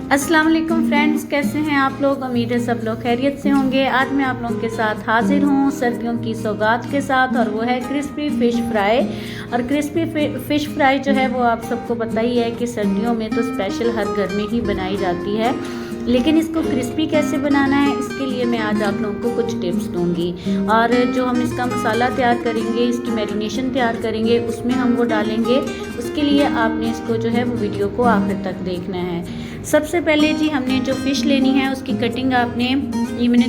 अस्सलाम वालेकुम फ्रेंड्स, कैसे हैं आप लोग। उम्मीद है सब लोग खैरियत से होंगे। आज मैं आप लोगों के साथ हाजिर हूँ सर्दियों की सौगात के साथ, और वो है क्रिस्पी फ़िश फ्राई। और क्रिस्पी फ़िश फ्राई जो है वो आप सबको पता ही है कि सर्दियों में तो स्पेशल हर घर में ही बनाई जाती है, लेकिन इसको क्रिस्पी कैसे बनाना है इसके लिए मैं आज आप लोगों को कुछ टिप्स दूंगी। और जो हम इसका मसाला तैयार करेंगे, इसकी मैरिनेशन तैयार करेंगे, उसमें हम वो डालेंगे। उसके लिए आपने इसको जो है वो वीडियो को आखिर तक देखना है। सबसे पहले जी हमने जो फ़िश लेनी है उसकी कटिंग आपने, ये मैंने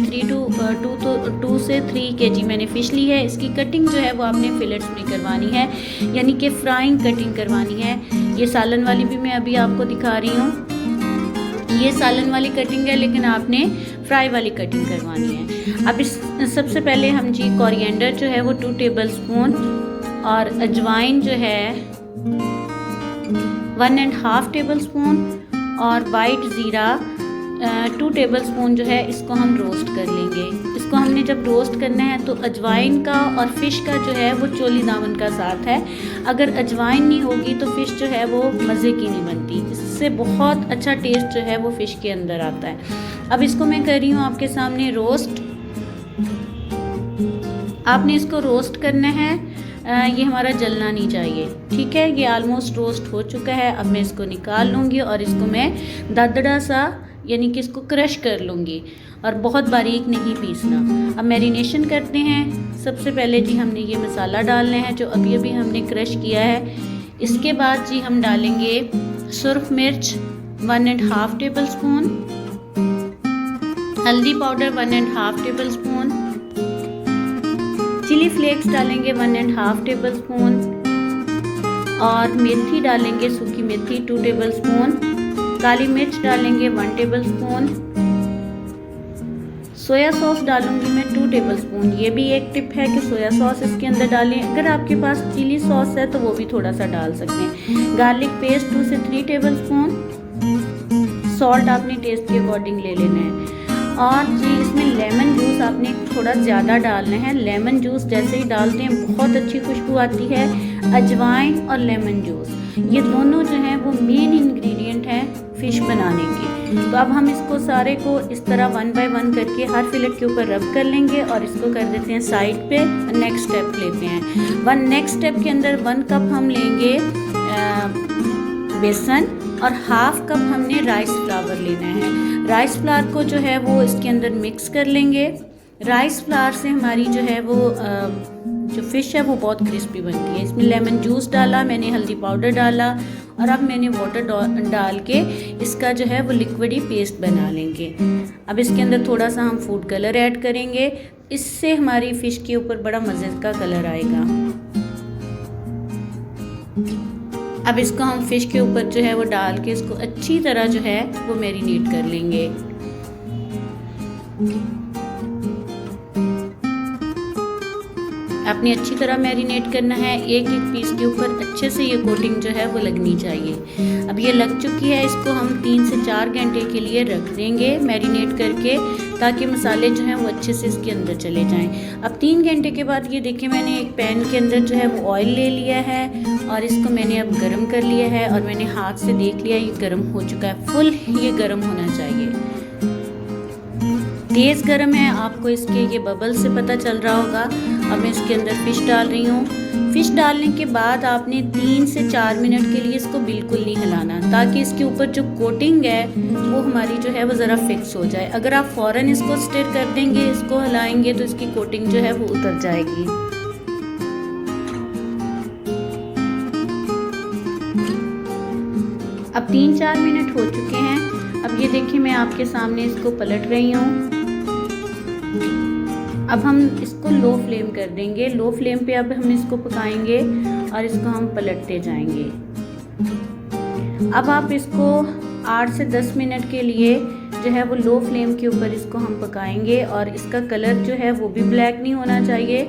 2 से 3 kg मैंने फ़िश ली है। इसकी कटिंग जो है वो आपने फिलेट्स में करवानी है, यानी कि फ्राइंग कटिंग करवानी है। ये सालन वाली भी मैं अभी आपको दिखा रही हूँ, ये सालन वाली कटिंग है, लेकिन आपने फ्राई वाली कटिंग करवानी है। अब इस सबसे पहले हम जी कोरिएंडर जो है वो 2 टेबलस्पून, और अजवाइन जो है 1.5 टेबलस्पून, और वाइट ज़ीरा 2 टेबलस्पून जो है इसको हम रोस्ट कर लेंगे। इसको हमने जब रोस्ट करना है तो अजवाइन का और फ़िश का जो है वो चोली दामन का साथ है। अगर अजवाइन नहीं होगी तो फ़िश जो है वो मज़े की नहीं बनती, इससे बहुत अच्छा टेस्ट जो है वो फ़िश के अंदर आता है। अब इसको मैं कर रही हूँ आपके सामने रोस्ट। आपने इसको रोस्ट करना है, ये हमारा जलना नहीं चाहिए, ठीक है। ये ऑलमोस्ट रोस्ट हो चुका है। अब मैं इसको निकाल लूँगी और इसको मैं दरदरा सा, यानी कि इसको क्रश कर लूँगी, और बहुत बारीक नहीं पीसना। अब मैरिनेशन करते हैं। सबसे पहले जी हमने ये मसाला डालना है जो अभी अभी हमने क्रश किया है। इसके बाद जी हम डालेंगे सुर्ख मिर्च 1.5 टेबलस्पून, हल्दी पाउडर 1.5 टेबलस्पून, चिली फ्लेक्स डालेंगे 1.5 टेबलस्पून, और मेथी डालेंगे, सूखी मेथी 2 टेबलस्पून, काली मिर्च डालेंगे 1 टेबलस्पून, सोया सॉस डालूंगी मैं 2 टेबलस्पून। ये भी एक टिप है कि सोया सॉस इसके अंदर डालें। अगर आपके पास चिली सॉस है तो वो भी थोड़ा सा डाल सकते हैं। गार्लिक पेस्ट 2 से 3 टेबलस्पून, सॉल्ट आपने टेस्ट के अकॉर्डिंग ले लेना है। और जी इसमें लेमन जूस आपने थोड़ा ज़्यादा डालना है। लेमन जूस जैसे ही डालते हैं बहुत अच्छी खुशबू आती है। अजवाइन और लेमन जूस ये दोनों जो हैं वो मेन इंग्रेडिएंट हैं फ़िश बनाने के। तो अब हम इसको सारे को इस तरह 1 बाय 1 करके हर फिलेट के ऊपर रब कर लेंगे, और इसको कर देते हैं साइड पे। नेक्स्ट स्टेप लेते हैं। नेक्स्ट स्टेप के अंदर 1 कप हम लेंगे बेसन, और 1/2 कप हमने राइस फ्लावर लेना है। राइस फ्लावर को जो है वो इसके अंदर मिक्स कर लेंगे। राइस फ्लावर से हमारी जो है वो जो फ़िश है वो बहुत क्रिस्पी बनती है। इसमें लेमन जूस डाला मैंने, हल्दी पाउडर डाला, और अब मैंने वाटर डाल के इसका जो है वो लिक्विडी पेस्ट बना लेंगे। अब इसके अंदर थोड़ा सा हम फूड कलर ऐड करेंगे, इससे हमारी फ़िश के ऊपर बड़ा मज़े का कलर आएगा। अब इसको हम फ़िश के ऊपर जो है वो डाल के इसको अच्छी तरह जो है वो मैरिनेट कर लेंगे। आपने अच्छी तरह मैरिनेट करना है। एक एक पीस के ऊपर अच्छे से ये कोटिंग जो है वो लगनी चाहिए। अब ये लग चुकी है, इसको हम 3 से 4 घंटे के लिए रख देंगे मैरिनेट करके, ताकि मसाले जो हैं वो अच्छे से इसके अंदर चले जाएं। अब 3 घंटे के बाद ये देखिए मैंने एक पैन के अंदर जो है वो ऑयल ले लिया है, और इसको मैंने अब गर्म कर लिया है, और मैंने हाथ से देख लिया ये गर्म हो चुका है। फुल ये गर्म होना चाहिए, तेज़ गर्म है। आपको इसके ये बबल से पता चल रहा होगा। अब मैं इसके अंदर फ़िश डाल रही हूँ। फ़िश डालने के बाद आपने 3 से 4 मिनट के लिए इसको बिल्कुल नहीं हिलाना, ताकि इसके ऊपर जो कोटिंग है वो हमारी जो है वो ज़रा फिक्स हो जाए। अगर आप फ़ौरन इसको स्टिर कर देंगे, इसको हिलाएंगे, तो इसकी कोटिंग जो है वो उतर जाएगी। अब 3-4 मिनट हो चुके हैं। अब ये देखिए मैं आपके सामने इसको पलट रही हूँ। अब हम इसको लो फ्लेम कर देंगे। लो फ्लेम पे अब हम इसको पकाएंगे, और इसको हम पलटते जाएंगे। अब आप इसको 8 से 10 मिनट के लिए जो है वो लो फ्लेम के ऊपर इसको हम पकाएंगे, और इसका कलर जो है वो भी ब्लैक नहीं होना चाहिए,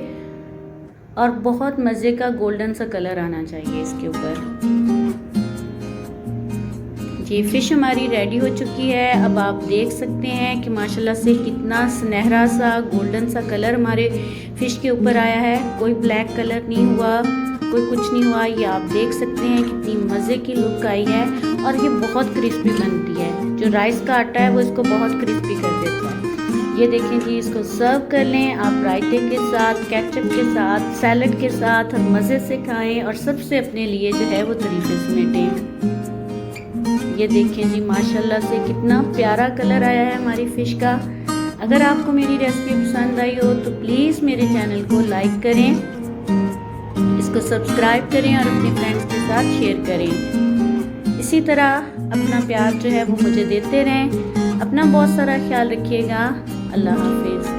और बहुत मज़े का गोल्डन सा कलर आना चाहिए इसके ऊपर। ये फ़िश हमारी रेडी हो चुकी है। अब आप देख सकते हैं कि माशाल्लाह से कितना सुनहरा सा गोल्डन सा कलर हमारे फ़िश के ऊपर आया है। कोई ब्लैक कलर नहीं हुआ, कोई कुछ नहीं हुआ। ये आप देख सकते हैं कितनी मज़े की लुक आई है और ये बहुत क्रिस्पी बनती है। जो राइस का आटा है वो इसको बहुत क्रिस्पी कर देता है। ये देखें जी, इसको सर्व कर लें आप रायते के साथ, केचप के साथ, सैलड के साथ और मज़े से खाएं और सबसे अपने लिए जो है वो तरीके समेटें। ये देखें जी, माशाल्लाह से कितना प्यारा कलर आया है हमारी फ़िश का। अगर आपको मेरी रेसिपी पसंद आई हो तो प्लीज़ मेरे चैनल को लाइक करें, इसको सब्सक्राइब करें और अपने फ्रेंड्स के साथ शेयर करें। इसी तरह अपना प्यार जो है वो मुझे देते रहें। अपना बहुत सारा ख्याल रखिएगा। अल्लाह हाफिज़।